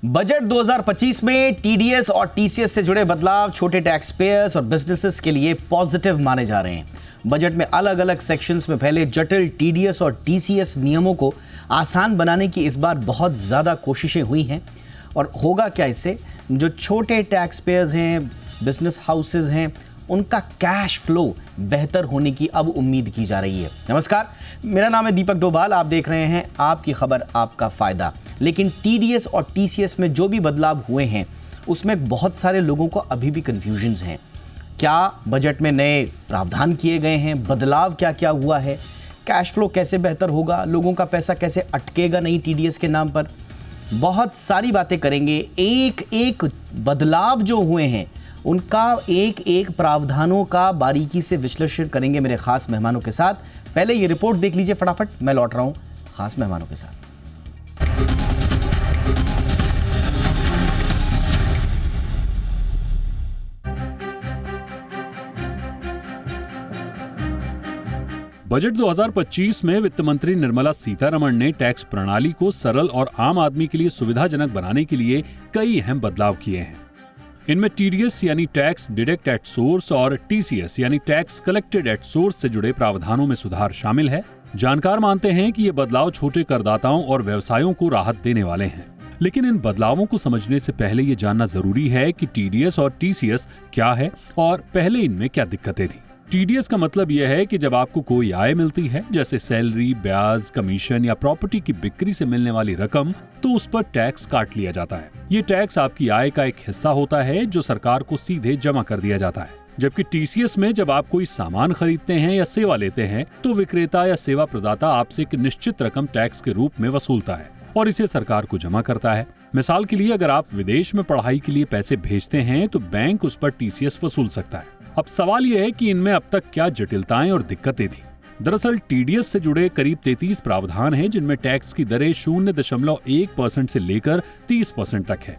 Budget 2025 में TDS और TCS से जुड़े बदलाव छोटे टैक्स पेयर्स और बिजनेसेस के लिए पॉजिटिव माने जा रहे हैं। बजट में अलग अलग सेक्शंस में फैले जटिल टीडीएस और टीसीएस नियमों को आसान बनाने की इस बार बहुत ज़्यादा कोशिशें हुई हैं। और होगा क्या इससे, जो छोटे टैक्स पेयर्स हैं, बिजनेस हाउसेज हैं, उनका कैश फ्लो बेहतर होने की अब उम्मीद की जा रही है। नमस्कार, मेरा नाम है दीपक डोभाल, आप देख रहे हैं आपकी खबर आपका फायदा। लेकिन टीडीएस और टीसीएस में जो भी बदलाव हुए हैं उसमें बहुत सारे लोगों को अभी भी कंफ्यूजन्स हैं। क्या बजट में नए प्रावधान किए गए हैं, बदलाव क्या क्या हुआ है, कैश फ्लो कैसे बेहतर होगा, लोगों का पैसा कैसे अटकेगा नहीं टीडीएस के नाम पर, बहुत सारी बातें करेंगे। एक एक बदलाव जो हुए हैं उनका एक एक प्रावधानों का बारीकी से विश्लेषण करेंगे मेरे खास मेहमानों के साथ। पहले ये रिपोर्ट देख लीजिए फटाफट, मैं लौट रहा हूं खास मेहमानों के साथ। बजट 2025 में वित्त मंत्री निर्मला सीतारमण ने टैक्स प्रणाली को सरल और आम आदमी के लिए सुविधाजनक बनाने के लिए कई अहम बदलाव किए हैं। इनमें टीडीएस यानी टैक्स डिडक्ट एट सोर्स और टीसीएस यानी टैक्स कलेक्टेड एट सोर्स से जुड़े प्रावधानों में सुधार शामिल है। जानकार मानते हैं कि ये बदलाव छोटे करदाताओं और व्यवसायों को राहत देने वाले हैं। लेकिन इन बदलावों को समझने से पहले ये जानना जरूरी है कि टीडीएस और टीसीएस क्या है और पहले इनमें क्या दिक्कतें थी। टीडीएस का मतलब यह है कि जब आपको कोई आय मिलती है, जैसे सैलरी, ब्याज, कमीशन या प्रॉपर्टी की बिक्री से मिलने वाली रकम, तो उस पर टैक्स काट लिया जाता है। ये टैक्स आपकी आय का एक हिस्सा होता है जो सरकार को सीधे जमा कर दिया जाता है। जबकि टीसीएस में जब आप कोई सामान खरीदते हैं या सेवा लेते हैं तो विक्रेता या सेवा प्रदाता आपसे एक निश्चित रकम टैक्स के रूप में वसूलता है और इसे सरकार को जमा करता है। मिसाल के लिए, अगर आप विदेश में पढ़ाई के लिए पैसे भेजते हैं तो बैंक उस पर टीसीएस वसूल सकता है। अब सवाल यह है कि इनमें अब तक क्या जटिलताएं और दिक्कतें थी। दरअसल टीडीएस से जुड़े करीब 33 प्रावधान हैं जिनमें टैक्स की दरें 0.1% से लेकर 30% तक है।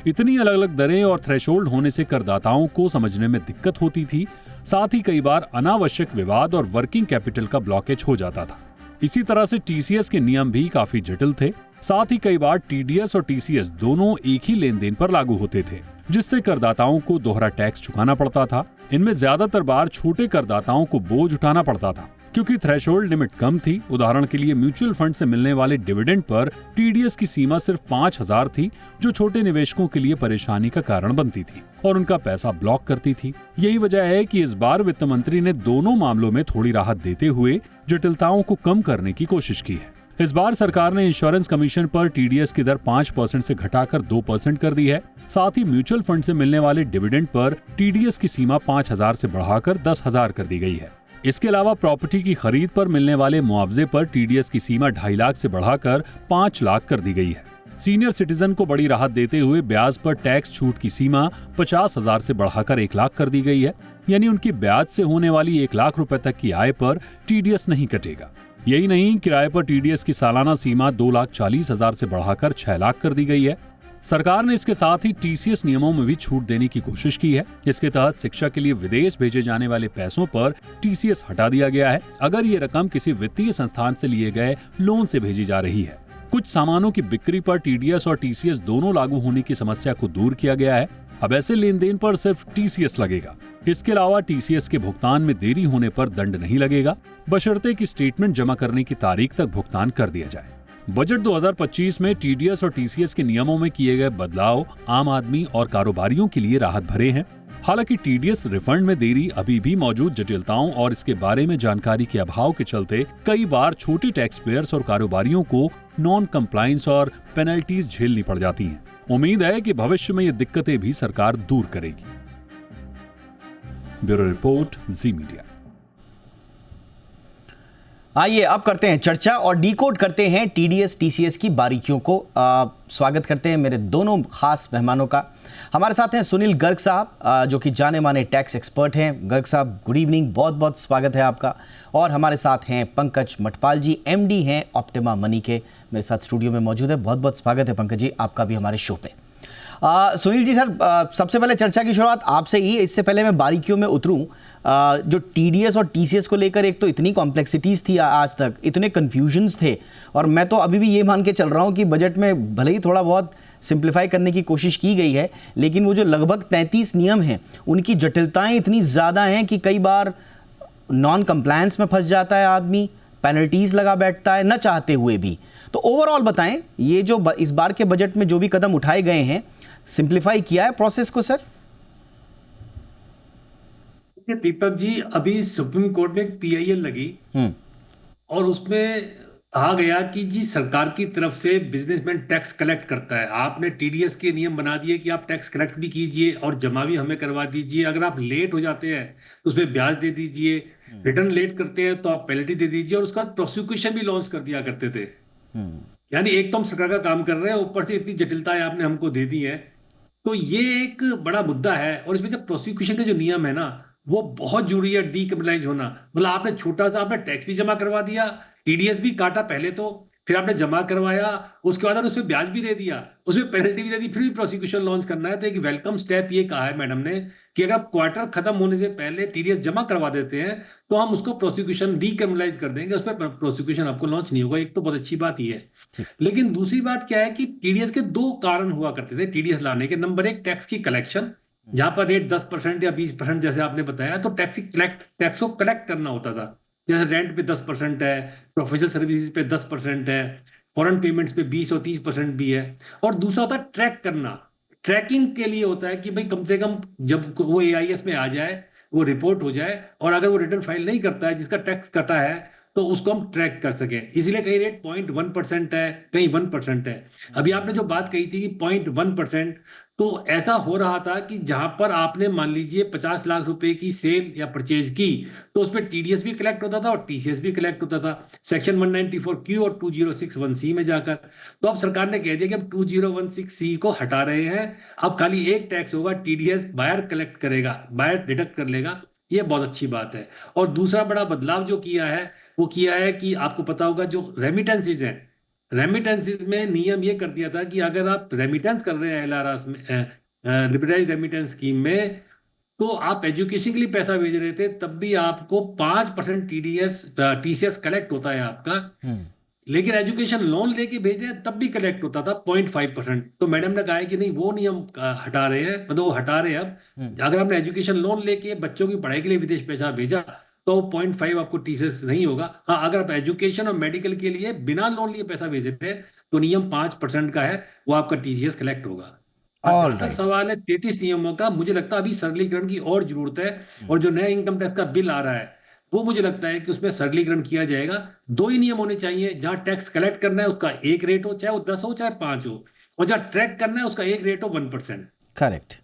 इतनी अलग अलग दरें और थ्रेशोल्ड होने से करदाताओं को समझने में दिक्कत होती थी। साथ ही कई बार अनावश्यक विवाद और वर्किंग कैपिटल का ब्लॉकेज हो जाता था। इसी तरह से टीसीएस के नियम भी काफी जटिल थे। साथ ही कई बार टीडीएस और टीसीएस दोनों एक ही लेन देन पर लागू होते थे, जिससे करदाताओं को दोहरा टैक्स चुकाना पड़ता था। इनमें ज्यादातर बार छोटे करदाताओं को बोझ उठाना पड़ता था क्योंकि थ्रेशोल्ड लिमिट कम थी। उदाहरण के लिए, म्यूचुअल फंड से मिलने वाले डिविडेंड पर टीडीएस की सीमा सिर्फ 5,000 थी, जो छोटे निवेशकों के लिए परेशानी का कारण बनती थी और उनका पैसा ब्लॉक करती थी। यही वजह है कि इस बार वित्त मंत्री ने दोनों मामलों में थोड़ी राहत देते हुए जटिलताओं को कम करने की कोशिश की है। इस बार सरकार ने इंश्योरेंस कमीशन पर टीडीएस की दर 5% से घटाकर 2% कर दी है। साथ ही म्यूचुअल फंड से मिलने वाले डिविडेंड पर टीडीएस की सीमा 5,000 से बढ़ाकर 10,000 कर दी गई है। इसके अलावा प्रॉपर्टी की खरीद पर मिलने वाले मुआवजे पर टीडीएस की सीमा 2.5 लाख से बढ़ाकर 5 लाख कर दी गई है। सीनियर सिटीजन को बड़ी राहत देते हुए ब्याज पर टैक्स छूट की सीमा 50,000 से बढ़ाकर 1 लाख कर दी गई है। यानी उनकी ब्याज से होने वाली 1 लाख रुपए तक की आय पर टीडीएस नहीं कटेगा। यही नहीं, किराए पर टीडीएस की सालाना सीमा 2,40,000 से बढ़ाकर 6 लाख कर दी गई है। सरकार ने इसके साथ ही टीसीएस नियमों में भी छूट देने की कोशिश की है। इसके तहत शिक्षा के लिए विदेश भेजे जाने वाले पैसों पर टीसीएस हटा दिया गया है, अगर ये रकम किसी वित्तीय संस्थान से लिए गए लोन से भेजी जा रही है। कुछ सामानों की बिक्री पर टीडीएस और टीसीएस दोनों लागू होने की समस्या को दूर किया गया है। अब ऐसे लेन देन पर सिर्फ टीसीएस लगेगा। इसके अलावा टीसीएस के भुगतान में देरी होने पर दंड नहीं लगेगा, बशर्ते कि स्टेटमेंट जमा करने की तारीख तक भुगतान कर दिया जाए। बजट 2025 में टीडीएस और टीसीएस के नियमों में किए गए बदलाव आम आदमी और कारोबारियों के लिए राहत भरे हैं। हालांकि टीडीएस रिफंड में देरी अभी भी मौजूद जटिलताओं और इसके बारे में जानकारी के अभाव के चलते कई बार छोटे टैक्स पेयर्स और कारोबारियों को नॉन कंप्लायंस और पेनल्टीज झेलनी पड़ जाती हैं। उम्मीद है कि भविष्य में ये दिक्कतें भी सरकार दूर करेगी। ब्यूरो रिपोर्ट, जी मीडिया। आइए अब करते हैं चर्चा और डीकोड करते हैं टीडीएस टीसीएस की बारीकियों को। स्वागत करते हैं मेरे दोनों खास मेहमानों का। हमारे साथ हैं सुनील गर्ग साहब, जो कि जाने माने टैक्स एक्सपर्ट हैं। गर्ग साहब, गुड इवनिंग, बहुत बहुत स्वागत है आपका। और हमारे साथ हैं पंकज मटपाल जी, एमडी हैं ऑप्टिमा मनी के, मेरे साथ स्टूडियो में मौजूद है। बहुत बहुत स्वागत है पंकज जी आपका भी हमारे शो पे। सुनील जी सर, सबसे पहले चर्चा की शुरुआत आपसे ही। इससे पहले मैं बारीकियों में उतरूं, जो टीडीएस और टीसीएस को लेकर एक तो इतनी कॉम्प्लेक्सिटीज़ थी, आज तक इतने कन्फ्यूजन्स थे, और मैं तो अभी भी ये मान के चल रहा हूं कि बजट में भले ही थोड़ा बहुत सिंप्लीफाई करने की कोशिश की गई है, लेकिन वो जो लगभग 33 नियम हैं उनकी जटिलताएं इतनी ज़्यादा हैं कि कई बार नॉन कंप्लायंस में फंस जाता है आदमी, पेनल्टीज लगा बैठता है न चाहते हुए भी। तो ओवरऑल बताएं, ये जो इस बार के बजट में जो भी कदम उठाए गए हैं, सिंप्लीफाई किया है प्रोसेस को सर? दीपक जी, अभी सुप्रीम कोर्ट में एक PIL लगी और उसमें कहा गया कि जी सरकार की तरफ से बिजनेसमैन टैक्स कलेक्ट करता है। आपने TDS के नियम बना दिए कि आप टैक्स कलेक्ट भी कीजिए और जमा भी हमें करवा दीजिए। अगर आप लेट हो जाते हैं तो उसमें ब्याज दे दीजिए, रिटर्न लेट करते हैं तो आप पेनल्टी दे दीजिए, और उसका प्रोसिक्यूशन भी लॉन्च कर दिया करते थे। यानी एक तो हम सरकार का काम कर रहे हैं, ऊपर से इतनी जटिलताएं आपने हमको दे दी है। तो ये एक बड़ा मुद्दा है। और इसमें जब प्रोसिक्यूशन के जो नियम है ना, वो बहुत जरूरी है डीक्रिमिनलाइज होना। मतलब आपने छोटा सा आपने टैक्स भी जमा करवा दिया, TDS भी काटा पहले तो, फिर आपने जमा करवाया, उसके बाद उसमें ब्याज भी दे दिया, उसमें पेनल्टी भी दे दी, फिर भी प्रोसिक्यूशन लॉन्च करना है। तो एक वेलकम स्टेप ये कहा है मैडम ने कि अगर क्वार्टर खत्म होने से पहले TDS जमा करवा देते हैं तो हम उसको प्रोसिक्यूशन डीक्रिमिनलाइज कर देंगे, उस पर प्रोसिक्यूशन आपको लॉन्च नहीं होगा। एक तो बहुत अच्छी बात ही है। लेकिन दूसरी बात क्या है कि TDS के 2 कारण हुआ करते थे TDS लाने के। नंबर 1, टैक्स की कलेक्शन, जहां पर रेट 10% या 20% जैसे आपने बताया, तो टैक्स को कलेक्ट करना होता था। जैसे रेंट पे 10% है, प्रोफेशनल सर्विसेज पे 10% है, फॉरेन पेमेंट्स पे 20 और 30% भी है। और दूसरा होता है ट्रैक करना। ट्रैकिंग के लिए होता है कि भाई कम से कम जब वो AIS में आ जाए, वो रिपोर्ट हो जाए, और अगर वो रिटर्न फाइल नहीं करता है जिसका टैक्स कटा है, तो उसको हम ट्रैक कर सकें। इसलिए कहीं रेट 0.1% है, कहीं 1% है। अभी आपने जो बात कही थी कि 0.1%, तो ऐसा हो रहा था कि जहां पर आपने मान लीजिए 50 लाख रुपए की सेल या परचेज की, तो उस पर TDS भी कलेक्ट होता था और TCS भी कलेक्ट होता था, सेक्शन 194Q और 2061C में जाकर। तो अब सरकार ने कह दिया कि अब 2016C को हटा रहे हैं। अब खाली एक टैक्स होगा, TDS बायर कलेक्ट करेगा, बायर डिडक्ट कर लेगा। ये बहुत अच्छी बात है। और दूसरा बड़ा बदलाव जो किया है, वो किया है कि आपको पता होगा जो रेमिटेंसेज हैं, रेमिटेंसेज में नियम ये कर दिया था कि अगर आप रेमिटेंस कर रहे हैं LRS में, लिबरलाइज्ड रेमिटेंस स्कीम में, तो आप एजुकेशन के लिए पैसा भेज रहे थे तब भी आपको 5% TCS कलेक्ट होता है आपका। लेकिन एजुकेशन लोन लेके भेज रहे हैं तब भी कलेक्ट होता था 0.5%। तो मैडम ने कहा है कि नहीं, वो नियम हटा रहे हैं, मतलब वो हटा रहे हैं अब। अगर आपने एजुकेशन लोन लेके बच्चों की पढ़ाई के लिए विदेश पैसा भेजा तो 0.5 आपको TCS नहीं होगा। हाँ, अगर आप एजुकेशन और मेडिकल के लिए बिना लोन लिए पैसा भेज रहे हैं तो नियम 5% का है, वो आपका TCS कलेक्ट होगा। जहां तक सवाल है 33 नियमों का, मुझे लगता है अभी सरलीकरण की और जरूरत है। और जो नया इनकम टैक्स का बिल आ रहा है, वो मुझे लगता है कि उसमें सरलीकरण किया जाएगा। 2 ही नियम होने चाहिए। जहां टैक्स कलेक्ट करना है उसका एक रेट हो, चाहे वो 10 हो चाहे 5 हो, और जहां ट्रैक करना है उसका एक रेट हो 1%। करेक्ट।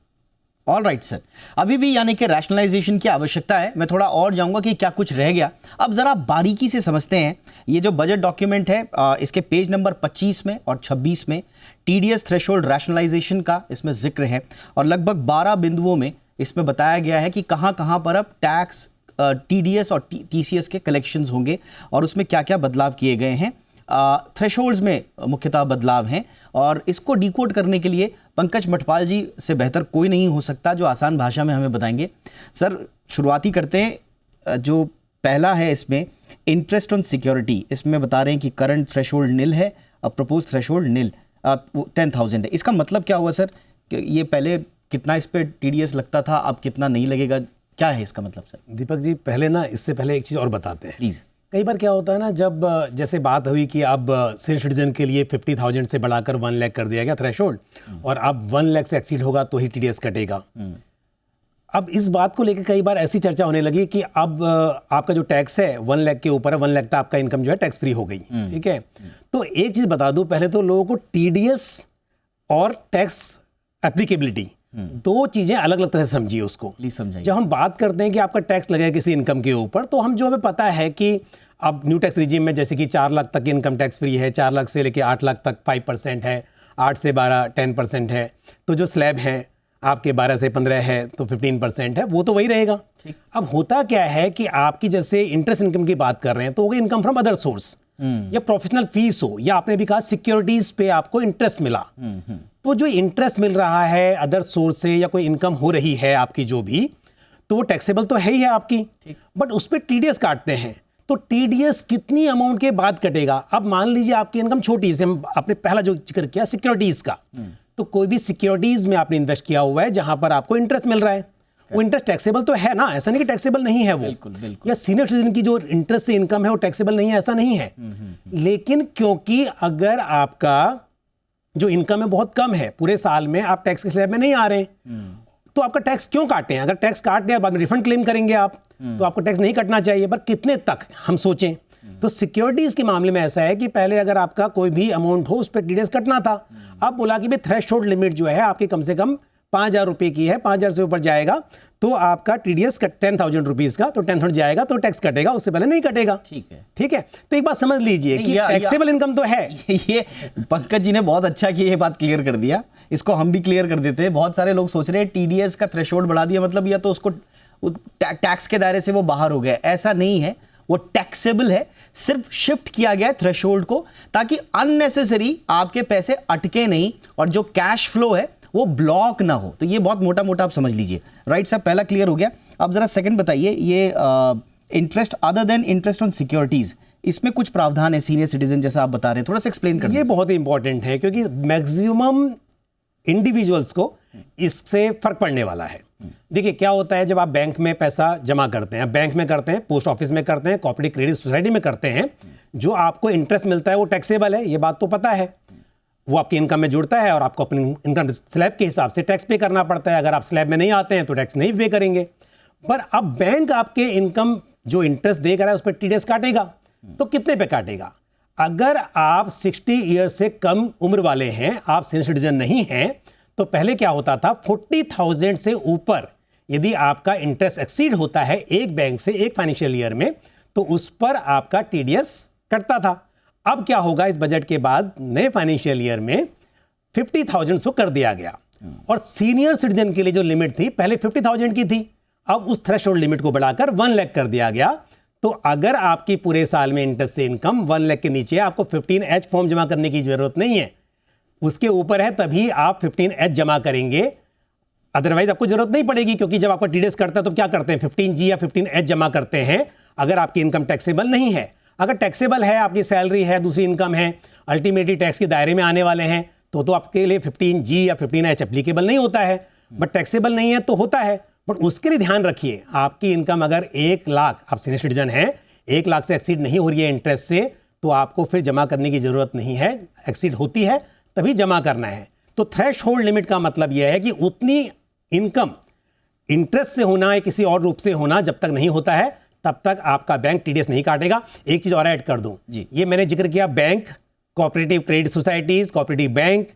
ऑल राइट सर, अभी भी यानी कि रैशनलाइजेशन की आवश्यकता है। मैं थोड़ा और जाऊंगा कि क्या कुछ रह गया। अब जरा बारीकी से समझते हैं ये जो बजट डॉक्यूमेंट है, इसके पेज नंबर 25 में और 26 में TDS थ्रेशोल्ड रैशनलाइजेशन का इसमें जिक्र है, और लगभग 12 बिंदुओं में इसमें बताया गया है कि कहां कहां पर अब टैक्स, TDS और TCS के कलेक्शंस होंगे और उसमें क्या क्या बदलाव किए गए हैं। थ्रेशोल्ड्स में मुख्यतः बदलाव हैं, और इसको डिकोड करने के लिए पंकज मठपाल जी से बेहतर कोई नहीं हो सकता जो आसान भाषा में हमें बताएंगे। सर, शुरुआती करते हैं। जो पहला है इसमें इंटरेस्ट ऑन सिक्योरिटी, इसमें बता रहे हैं कि करंट थ्रेशोल्ड निल है, अब प्रपोज थ्रेशोल्ड निल 10,000 है। इसका मतलब क्या हुआ सर कि ये पहले कितना इस पर TDS लगता था, अब कितना नहीं लगेगा, क्या है इसका मतलब सर? दीपक जी, पहले ना इससे पहले एक चीज़ और बताते हैं प्लीज़। कई बार क्या होता है ना, जब जैसे बात हुई कि अब सीनियर सिटीजन के लिए 50,000 से बढ़ाकर 1 लाख कर दिया गया थ्रेशोल्ड, और अब 1 लाख से एक्सीड होगा तो ही TDS कटेगा। अब इस बात को लेकर कई बार ऐसी चर्चा होने लगी कि अब आपका जो टैक्स है 1 लाख के ऊपर है, 1 लाख तक आपका इनकम जो है टैक्स फ्री हो गई। ठीक है, तो एक चीज़ बता दूं पहले तो लोगों को, TDS और टैक्स एप्लीकेबिलिटी 2 चीज़ें अलग अलग तरह से समझिए उसको। प्लीज समझाइए। जब हम बात करते हैं कि आपका टैक्स लगेगा किसी इनकम के ऊपर, तो हम जो हमें पता है कि अब न्यू टैक्स रिजीम में जैसे कि 4 लाख तक इनकम टैक्स फ्री है, 4 लाख से लेके 8 लाख तक 5% है, 8 से 12 10% है, तो जो स्लैब है आपके 12 से 15 है तो 15% है, वो तो वही रहेगा। अब होता क्या है कि आपकी जैसे इंटरेस्ट इनकम की बात कर रहे हैं तो वो इनकम फ्रॉम अदर सोर्स, या प्रोफेशनल फीस हो, या आपने भी कहा सिक्योरिटीज पे आपको इंटरेस्ट मिला, तो जो इंटरेस्ट मिल रहा है अदर सोर्स से या कोई इनकम हो रही है आपकी जो भी, तो वो टैक्सेबल तो है ही है आपकी, बट उस पर TDS काटते हैं। तो TDS कितनी अमाउंट के बाद कटेगा? अब मान लीजिए आपकी इनकम छोटी, से हम आपने पहला जो जिक्र किया सिक्योरिटीज का, तो कोई भी सिक्योरिटीज में आपने इन्वेस्ट किया हुआ है जहां पर आपको इंटरेस्ट मिल रहा है, वो इंटरेस्ट टैक्सेबल तो है ना, ऐसा नहीं कि टैक्सेबल नहीं है वो। बिल्कुल बिल्कुल। या सीनियर सिटीजन की जो इंटरेस्ट से इनकम है वो टैक्सेबल नहीं है, ऐसा नहीं है। लेकिन क्योंकि अगर आपका जो इनकम है बहुत कम है, पूरे साल में आप टैक्स के स्लैब में नहीं आ रहे, तो आपका टैक्स क्यों काटें? अगर टैक्स काट दिया बाद में रिफंड क्लेम करेंगे आप, तो आपको टैक्स नहीं कटना चाहिए। पर कितने तक हम सोचें, तो सिक्योरिटीज के मामले में ऐसा है कि पहले अगर आपका कोई भी अमाउंट हो उस पर टीडीएस कटना था। अब बोला कि भाई थ्रेशोल्ड लिमिट जो है आपकी कम से कम 5,000 रुपए की है, 5,000 से ऊपर जाएगा तो आपका टीडीएस 10,000 रुपीज का, तो 10,000 जाएगा तो टैक्स कटेगा, उससे पहले नहीं कटेगा। ठीक है, ठीक है। तो एक बात समझ लीजिए कि टैक्सेबल इनकम तो है। ये पंकज जी ने बहुत अच्छा कि ये बात क्लियर कर दिया, इसको हम भी क्लियर कर देते हैं। बहुत सारे लोग सोच रहे हैं टीडीएस का थ्रेशोल्ड बढ़ा दिया मतलब या तो उसको टैक्स के दायरे से वो बाहर हो गया, ऐसा नहीं है। वो टैक्सेबल है, सिर्फ शिफ्ट किया गया है थ्रेशोल्ड को, ताकि अननेसेसरी आपके पैसे अटके नहीं और जो कैश फ्लो है वो ब्लॉक ना हो। तो ये बहुत मोटा मोटा आप समझ लीजिए। राइट साहब, पहला क्लियर हो गया। अब जरा सेकंड बताइए, ये interest other than interest on securities, इसमें कुछ प्रावधान है सीनियर सिटीजन जैसा आप बता रहे हैं, थोड़ा सा एक्सप्लेन करिए। ये बहुत ही इंपॉर्टेंट है क्योंकि मैक्सिमम इंडिविजुअल्स को इससे फर्क पड़ने वाला है। देखिए क्या होता है, जब आप बैंक में पैसा जमा करते हैं, बैंक में करते हैं, पोस्ट ऑफिस में करते हैं, कोऑपरेटिव क्रेडिट सोसाइटी में करते हैं, जो आपको इंटरेस्ट मिलता है वो टैक्सेबल है, ये बात तो पता है। वो आपकी इनकम में जुड़ता है और आपको अपनी इनकम स्लैब के हिसाब से टैक्स पे करना पड़ता है। अगर आप स्लैब में नहीं आते हैं तो टैक्स नहीं पे करेंगे। पर अब बैंक आपके इनकम जो इंटरेस्ट देगा है उस पर टीडीएस काटेगा, तो कितने पे काटेगा? अगर आप 60 ईयर से कम उम्र वाले हैं, आप सीनियर सिटीजन नहीं हैं, तो पहले क्या होता था, 40,000 से ऊपर यदि आपका इंटरेस्ट एक्सीड होता है एक बैंक से एक फाइनेंशियल ईयर में, तो उस पर आपका टीडीएस कटता था। अब क्या होगा, इस बजट के बाद नए फाइनेंशियल ईयर में 50,000 को कर दिया गया। और सीनियर सिटीजन के लिए जो लिमिट थी पहले 50,000 की थी, अब उस थ्रेशोल्ड लिमिट को बढ़ाकर 1 लाख कर दिया गया। तो अगर आपकी पूरे साल में इंटरेस्ट से इनकम 1 लाख के नीचे है, आपको 15H फॉर्म जमा करने की जरूरत नहीं है। उसके ऊपर है तभी आप 15H जमा करेंगे, अदरवाइज आपको जरूरत नहीं पड़ेगी। क्योंकि जब आपका टीडीएस करता है तो क्या करते हैं, 15G या 15H जमा करते हैं अगर आपकी इनकम टैक्सेबल नहीं है। अगर टैक्सेबल है, आपकी सैलरी है, दूसरी इनकम है, अल्टीमेटली टैक्स के दायरे में आने वाले हैं, तो आपके लिए 15G या 15H एप्लीकेबल नहीं होता है। बट टैक्सेबल नहीं है तो होता है। बट उसके लिए ध्यान रखिए, आपकी इनकम अगर 1 लाख, आप सीनियर सिटीजन हैं, 1 लाख से एक्सीड नहीं हो रही है इंटरेस्ट से, तो आपको फिर जमा करने की जरूरत नहीं है। एक्सीड होती है तभी जमा करना है। तो थ्रेशोल्ड लिमिट का मतलब यह है कि उतनी इनकम इंटरेस्ट से होना या किसी और रूप से होना जब तक नहीं होता है तब तक आपका बैंक टीडीएस नहीं काटेगा। एक चीज और ऐड कर दूं, ये मैंने जिक्र किया bank, cooperative credit societies, cooperative bank,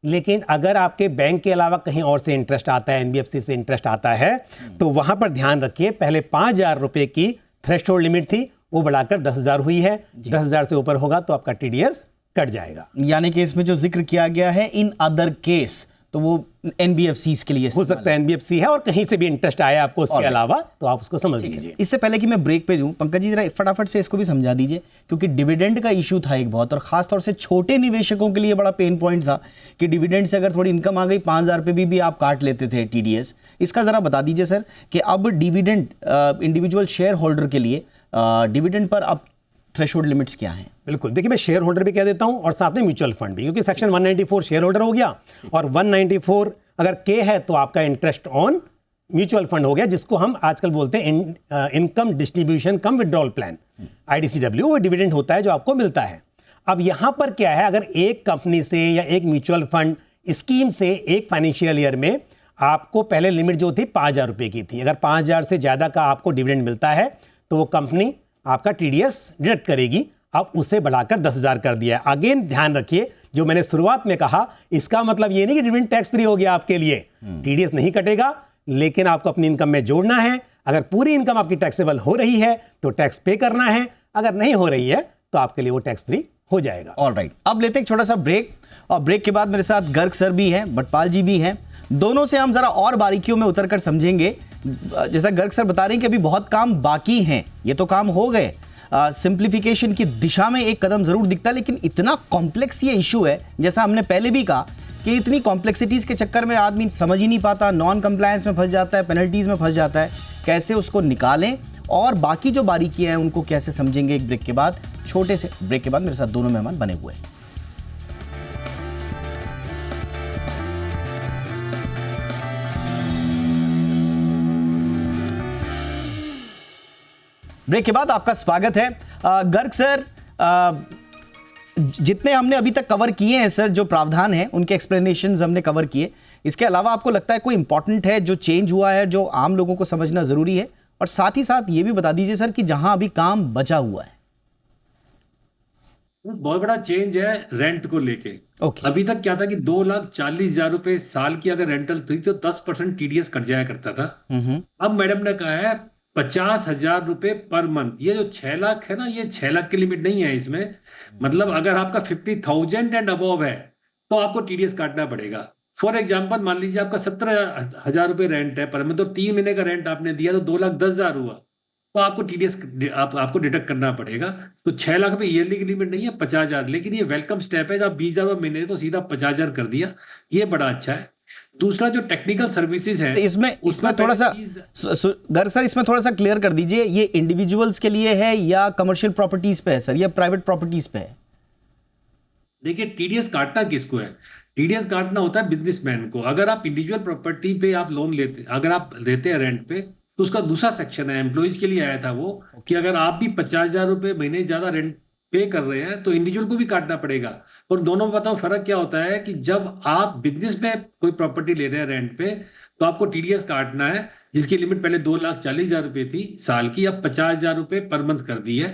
लेकिन अगर आपके बैंक के अलावा कहीं और से इंटरेस्ट आता है, एनबीएफसी से इंटरेस्ट आता है, तो वहां पर ध्यान रखिए, पहले 5,000 रुपए की थ्रेशोल्ड लिमिट थी, वो बढ़ाकर 10,000 हुई है। 10,000 से ऊपर होगा तो आपका टीडीएस कट जाएगा। यानी कि इसमें जो जिक्र किया गया है इन अदर केस, तो वो एनबीएफसीज के लिए हो सकता है एनबीएफसी है और कहीं से भी इंटरेस्ट आया आपको उसके अलावा, तो आप उसको समझ लीजिए। इससे पहले कि मैं ब्रेक पे जाऊं, पंकज जी जरा फटाफट से इसको भी समझा दीजिए, क्योंकि डिविडेंड का इशू था एक बहुत, और खासतौर से छोटे निवेशकों के लिए बड़ा पेन पॉइंट था कि डिविडेंड से अगर थोड़ी इनकम आ गई 5,000 रुपये भी आप काट लेते थे टीडीएस। इसका जरा बता दीजिए सर कि अब डिविडेंड इंडिविजुअल शेयर होल्डर के लिए डिविडेंड पर अब थ्रेशोल्ड लिमिट्स क्या हैं? बिल्कुल, देखिए मैं शेयर होल्डर भी कह देता हूं और साथ में म्यूचुअल फंड भी, क्योंकि सेक्शन 194 शेयर होल्डर हो गया और 194 अगर के है तो आपका इंटरेस्ट ऑन म्यूचुअल फंड हो गया, जिसको हम आजकल बोलते हैं इनकम डिस्ट्रीब्यूशन कम विड्रॉल प्लान, IDCW। वो डिविडेंड होता है जो आपको मिलता है। अब यहां पर क्या है, अगर एक कंपनी से या एक म्यूचुअल फंड स्कीम से एक फाइनेंशियल ईयर में आपको पहले लिमिट जो थी 5,000 रुपये की थी, अगर 5,000 से ज़्यादा का आपको डिविडेंड मिलता है तो वो कंपनी आपका टीडीएस डिडक्ट करेगी। अब उसे बढ़ाकर 10,000 कर दिया है। अगेन ध्यान रखिए, जो मैंने शुरुआत में कहा, इसका मतलब ये नहीं कि डिविडेंड टैक्स फ्री हो गया आपके लिए, टीडीएस नहीं कटेगा, लेकिन आपको अपनी इनकम में जोड़ना है। अगर पूरी इनकम आपकी टैक्सेबल हो रही है तो टैक्स पे करना है, अगर नहीं हो रही है तो आपके लिए वो टैक्स फ्री हो जाएगा। ऑलराइट, अब लेते हैं एक छोटा सा ब्रेक, और ब्रेक के बाद मेरे साथ गर्ग सर भी हैं, भटपाल जी भी हैं। दोनों से हम जरा और बारीकियों में उतर कर समझेंगे। जैसा गर्ग सर बता रहे हैं कि अभी बहुत काम बाकी हैं, ये तो काम हो गए, सिंप्लीफिकेशन की दिशा में एक कदम जरूर दिखता है, लेकिन इतना कॉम्प्लेक्स ये इशू है, जैसा हमने पहले भी कहा कि इतनी कॉम्प्लेक्सिटीज के चक्कर में आदमी समझ ही नहीं पाता, नॉन कंप्लायंस में फंस जाता है, पेनल्टीज में फंस जाता है। कैसे उसको निकालें और बाकी जो बारीकियां हैं उनको कैसे समझेंगे, एक ब्रेक के बाद, छोटे से ब्रेक के बाद। मेरे साथ दोनों मेहमान बने हुए हैं। ब्रेक के बाद आपका स्वागत है। गर्ग सर, जितने हमने अभी तक कवर किए हैं सर, जो प्रावधान है उनके एक्सप्लेनेशंस हमने कवर किए, इसके अलावा आपको लगता है कोई इंपॉर्टेंट है जो चेंज हुआ है, जो आम लोगों को समझना जरूरी है? और साथ ही साथ ये भी बता दीजिए सर कि जहां अभी काम बचा हुआ है। बहुत बड़ा चेंज है रेंट को लेके। ओके। अभी तक क्या था कि 2,40,000 रुपए साल की अगर रेंटल थी तो 10% टीडीएस कट जाया करता था। अब मैडम ने कहा है 50,000 रुपए पर मंथ। ये जो 6 लाख है ना, ये 6 लाख की लिमिट नहीं है इसमें। मतलब अगर आपका 50,000 एंड अबव है तो आपको टीडीएस काटना पड़ेगा। फॉर एग्जाम्पल मान लीजिए आपका 17,000 रुपए रेंट है पर मंथ, तो 3 महीने का रेंट आपने दिया तो 2,10,000 हुआ, तो आपको टीडीएस आपको डिडक्ट करना पड़ेगा। तो 6 लाख रुपए ईयरली की लिमिट नहीं है, 50,000। लेकिन ये वेलकम स्टेप है, जब 20,000 महीने को सीधा 50,000 कर दिया, ये बड़ा अच्छा है। दूसरा जो टेक्निकल सर्विसेज है इसमें थोड़ा सा गर्ग सर, इसमें थोड़ा सा क्लियर कर दीजिए, ये इंडिविजुअल्स के लिए है या कमर्शियल प्रॉपर्टीज पे है सर, या प्राइवेट प्रॉपर्टीज पे है? देखिए, टीडीएस काटना किसको है? टीडीएस काटना होता है बिजनेसमैन को। अगर आप इंडिविजुअल प्रॉपर्टी पे आप लोन लेते, अगर आप लेते हैं रेंट पे, तो उसका दूसरा सेक्शन है, एम्प्लॉइज के लिए आया था वो, कि अगर आप भी 50,000 रुपए महीने ज्यादा रेंट पे कर रहे हैं तो इंडिविजुअल को भी काटना पड़ेगा। और दोनों में बताओ फर्क क्या होता है कि जब आप बिजनेस में कोई प्रॉपर्टी ले रहे हैं रेंट पे, तो आपको टीडीएस काटना है, जिसकी लिमिट पहले 2,40,000 रुपए थी साल की, अब 50,000 रुपए पर मंथ कर दी है।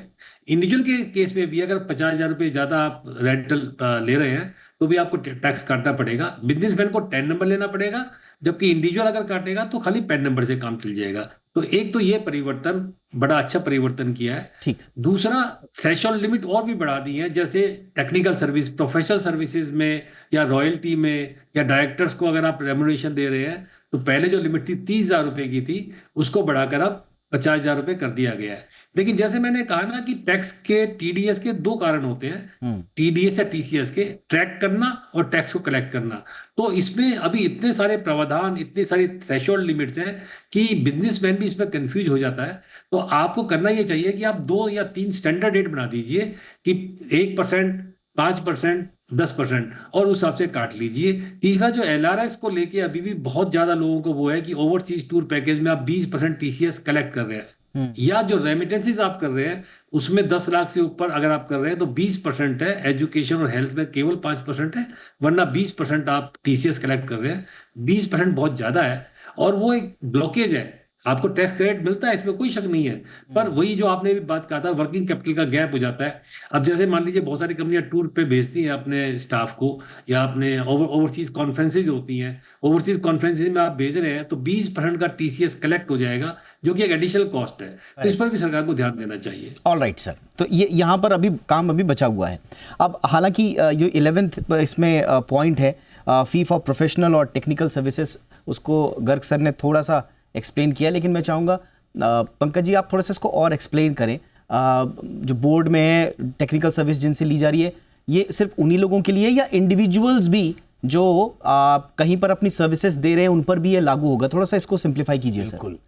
इंडिविजुअल के केस में भी अगर 50,000 रुपए ज्यादा आप रेंटल ले रहे हैं तो भी आपको टैक्स काटना पड़ेगा। बिजनेसमैन को 10 नंबर लेना पड़ेगा, जबकि इंडिविजुअल अगर काटेगा तो खाली 10 नंबर से काम चल जाएगा। तो एक तो ये परिवर्तन, बड़ा अच्छा परिवर्तन किया है। ठीक। दूसरा, थ्रेशोल्ड लिमिट और भी बढ़ा दी है, जैसे टेक्निकल सर्विस, प्रोफेशनल सर्विसेज में या रॉयल्टी में या डायरेक्टर्स को अगर आप रेम्युनरेशन दे रहे हैं, तो पहले जो लिमिट थी 30,000 रुपए की थी, उसको बढ़ाकर अब 50,000 रुपए कर दिया गया है। लेकिन जैसे मैंने कहा ना कि टैक्स के, टीडीएस के 2 कारण होते हैं, टीडीएस या टीसीएस के, ट्रैक करना और टैक्स को कलेक्ट करना। तो इसमें अभी इतने सारे प्रावधान, इतनी सारी थ्रेशोल्ड लिमिट्स हैं कि बिजनेसमैन भी इसमें कंफ्यूज हो जाता है। तो आपको करना ये चाहिए कि आप 2 या 3 स्टैंडर्ड रेट बना दीजिए कि 1%, 5%, 10%, और उस हिसाब से काट लीजिए। तीसरा, जो एलआरएस को लेके अभी भी बहुत ज्यादा लोगों को वो है कि ओवरसीज टूर पैकेज में आप 20% टीसीएस कलेक्ट कर रहे हैं, या जो रेमिटेंसेस आप कर रहे हैं उसमें 10 लाख से ऊपर अगर आप कर रहे हैं तो 20% है। एजुकेशन और हेल्थ में केवल 5% है, वरना 20% आप टीसीएस कलेक्ट कर रहे हैं। 20% बहुत ज्यादा है और वो एक ब्लॉकेज है। आपको टैक्स क्रेडिट मिलता है, इसमें कोई शक नहीं है, पर वही जो आपने भी बात कहा था, वर्किंग कैपिटल का गैप हो जाता है। अब जैसे मान लीजिए बहुत सारी कंपनियां टूर पे भेजती हैं अपने स्टाफ को, या अपने ओवरसीज कॉन्फ्रेंसेज होती हैं, ओवरसीज कॉन्फ्रेंसेज में आप भेज रहे हैं तो 20% का टीसीएस कलेक्ट हो जाएगा, जो कि एक एडिशनल कॉस्ट है। तो इस पर भी सरकार को ध्यान देना चाहिए। ऑलराइट सर, तो ये यहाँ पर अभी काम अभी बचा हुआ है। अब हालांकि जो 11th इसमें पॉइंट है, फी फॉर प्रोफेशनल और टेक्निकल सर्विसेज, उसको गर्ग सर ने थोड़ा सा एक्सप्लेन किया, लेकिन मैं चाहूँगा पंकज जी आप थोड़ा सा इसको और एक्सप्लेन करें। जो बोर्ड में है, टेक्निकल सर्विस जिनसे ली जा रही है, ये सिर्फ उन्हीं लोगों के लिए या इंडिविजुअल्स भी जो कहीं पर अपनी सर्विसेज दे रहे हैं उन पर भी ये लागू होगा? थोड़ा सा इसको सिंप्लीफाई कीजिए सर। बिल्कुल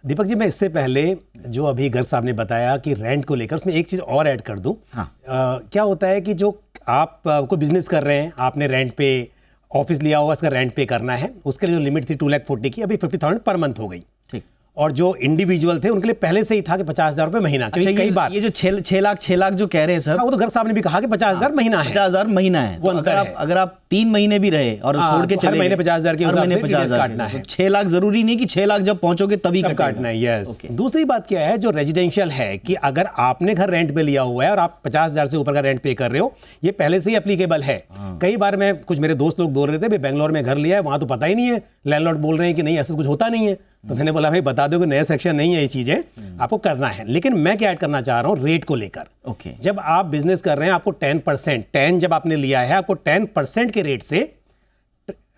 दीपक जी, मैं इससे पहले जो अभी गर्ग साहब ने बताया कि रेंट को लेकर, उसमें एक चीज़ और ऐड कर दूं। हाँ। क्या होता है कि जो आप कोई बिजनेस कर रहे हैं, आपने रेंट पे ऑफिस लिया हुआ, इसका रेंट पे करना है, उसके लिए जो लिमिट थी 2,40,000 की, अभी 50,000 पर मंथ हो गई। ठीक। और जो इंडिविजुअल थे उनके लिए पहले से ही था कि 50,000 रुपए महीना। अच्छा, कई बार ये जो 6 लाख जो कह रहे हैं सर, वो तो गर्ग साहब ने भी कहा कि 50,000 महीना है, 50,000 महीना है। वो तो अगर आप 3 महीने भी रहे और छोड़ के तो चले हर महीने 50,000 के हिसाब से 50,000 काटना है। 6 लाख जरूरी नहीं कि 6 लाख जब पहुंचोगे तभी काटना है। यस। दूसरी बात क्या है, जो रेजिडेंशियल है, कि अगर आपने घर रेंट पे लिया हुआ है और आप 50,000 से ऊपर का रेंट पे कर रहे हो, ये पहले से ही एप्लीकेबल है। कई बार मैं, कुछ मेरे दोस्त लोग बोल रहे थे, बेंगलोर में घर लिया है, वहां तो पता ही नहीं है, लैंडलॉर्ड बोल रहे हैं कि नहीं ऐसा कुछ होता नहीं है। तो मैंने बोला भाई बता दो कि नया सेक्शन नहीं है, ये चीजें आपको करना है। लेकिन मैं क्या ऐड करना चाह रहा हूं रेट को लेकर। ओके। जब आप बिजनेस कर रहे हैं, आपको 10% जब आपने लिया है, आपको 10% के रेट से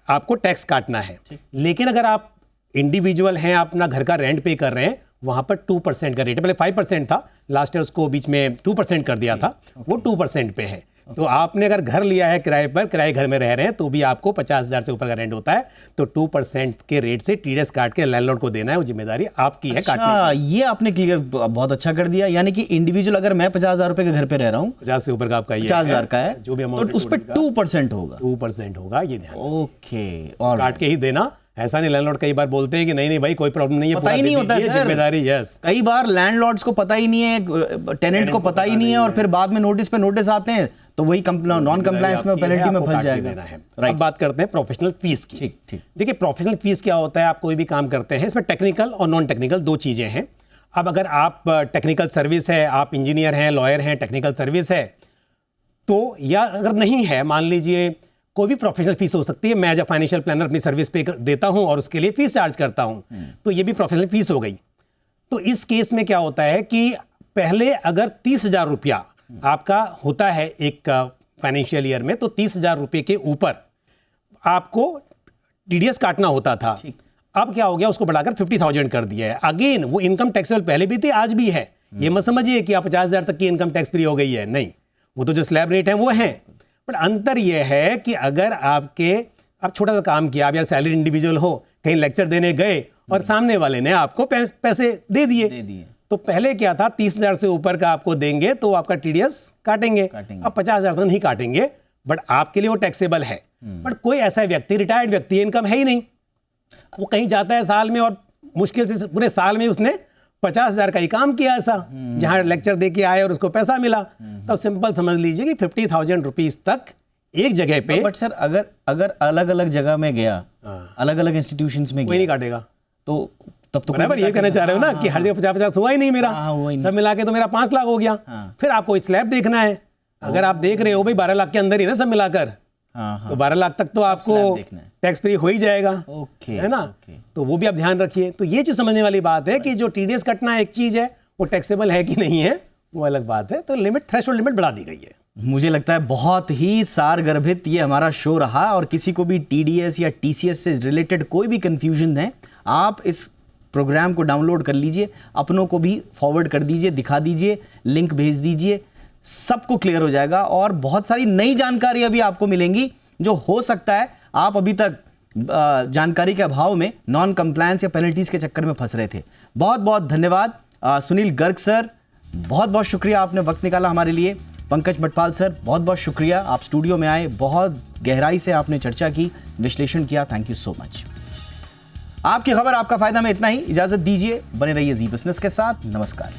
आपको टैक्स काटना है। लेकिन अगर आप इंडिविजुअल हैं, अपना घर का रेंट पे कर रहे हैं, वहां पर 2% का रेट है। पहले 5% था, लास्ट ईयर उसको बीच में 2% कर दिया था, वो 2% पे है। तो आपने अगर घर लिया है किराए पर, किराए घर में रह रहे हैं, तो भी आपको 50,000 से ऊपर का रेंट होता है, तो 2% के रेट से टीडीएस काट के लैंडलॉर्ड को देना है, वो जिम्मेदारी आपकी है काटने की। ये आपने क्लियर बहुत अच्छा कर दिया। यानी कि इंडिविजुअल अगर मैं 50,000 रुपए के घर पे रह रहा हूँ, 50 से ऊपर का आपका 50,000 का है, जो भी तो अमाउंट उस पर 2% होगा। 2% होगा, ये ध्यान। ओके, काट के ही देना ऐसा नहीं, लैंडलॉर्ड कई बार बोलते हैं कि नहीं नहीं भाई कोई प्रॉब्लम नहीं है, पता ही नहीं होता है सर, जिम्मेदारी। यस, कई बार लैंडलॉर्ड्स को पता ही नहीं है, टेनेंट को पता ही नहीं है, और फिर बाद में नोटिस पे नोटिस आते हैं तो वही नॉन कंप्लायंस में पेनल्टी में फंस जाएगा। अब बात करते हैं प्रोफेशनल फीस की। ठीक ठीक। देखिए प्रोफेशनल फीस क्या होता है, आप कोई भी काम करते हैं इसमें टेक्निकल और नॉन टेक्निकल दो चीज़ें हैं। अब अगर आप टेक्निकल सर्विस है, आप इंजीनियर हैं, लॉयर हैं, टेक्निकल सर्विस है तो, या अगर नहीं है, मान लीजिए कोई भी प्रोफेशनल फीस हो सकती है। मैं एज अ फाइनेंशियल प्लानर अपनी सर्विस पे देता हूं और उसके लिए फीस चार्ज करता हूं, तो ये भी प्रोफेशनल फीस हो गई। तो इस केस में क्या होता है कि पहले अगर 30,000 रुपया आपका होता है एक फाइनेंशियल ईयर में, तो 30,000 रुपये के ऊपर आपको टीडीएस काटना होता था। अब क्या हो गया, उसको बढ़ाकर 50,000 कर दिया है। अगेन वो इनकम टैक्सेबल पहले भी थी, आज भी है। ये मत समझिए कि आप 50,000 तक की इनकम टैक्स फ्री हो गई है, नहीं, वो तो जो स्लैब रेट है वो है। बट अंतर ये है कि अगर आप छोटा सा काम किया, आप यार सैलरी इंडिविजुअल हो, कहीं लेक्चर देने गए और सामने वाले ने आपको पैसे दे दिए, तो पहले क्या था, 30,000 से ऊपर का आपको देंगे तो आपका टीडीएस काटेंगे। अब 50,000 तक नहीं काटेंगे, बट आपके लिए वो टैक्सेबल है। बट कोई ऐसा व्यक्ति, रिटायर्ड व्यक्ति, इनकम है ही नहीं, वो कहीं जाता है साल में और मुश्किल से पूरे साल में उसने 50,000 का ही काम किया ऐसा, जहां लेक्चर दे के आए और उसको पैसा मिला, तो सिंपल समझ लीजिए कि 50,000 रुपीज तक एक जगह पे। बट सर अगर अलग अलग जगह में गया, अलग अलग इंस्टीट्यूशंस में कोई नहीं काटेगा, तो तब तो बराबर ये कहना चाह रहे हो ना कि हर जगह 50-50 हुआ ही नहीं मेरा, सब मिला के तो मेरा 5 लाख हो गया। फिर आपको स्लैब देखना है, अगर आप देख रहे हो भाई 12 लाख के अंदर ही ना सब मिलाकर, तो 12 लाख तक तो आपको टैक्स फ्री हो ही जाएगा, है ना। तो वो भी आप ध्यान रखिए। तो ये चीज समझने वाली बात है कि जो टीडीएस कटना एक चीज है, वो टैक्सेबल है कि नहीं है वो अलग बात है। तो लिमिट, थ्रेशोल्ड लिमिट बढ़ा दी गई है। मुझे लगता है बहुत ही सारगर्भित ये हमारा शो रहा, और किसी को भी टीडीएस या टीसीएस से रिलेटेड कोई भी कंफ्यूजन है, आप इस प्रोग्राम को डाउनलोड कर लीजिए, अपनों को भी फॉरवर्ड कर दीजिए, दिखा दीजिए, लिंक भेज दीजिए, सबको क्लियर हो जाएगा। और बहुत सारी नई जानकारी अभी आपको मिलेंगी, जो हो सकता है आप अभी तक जानकारी के अभाव में नॉन कंप्लायंस या पेनल्टीज के चक्कर में फंस रहे थे। बहुत बहुत धन्यवाद सुनील गर्ग सर, बहुत बहुत शुक्रिया, आपने वक्त निकाला हमारे लिए। पंकज मटपाल सर, बहुत बहुत शुक्रिया, आप स्टूडियो में आए, बहुत गहराई से आपने चर्चा की, विश्लेषण किया, थैंक यू सो मच। आपकी खबर आपका फायदा में इतना ही, इजाजत दीजिए, बने रहिए जी बिजनेस के साथ, नमस्कार।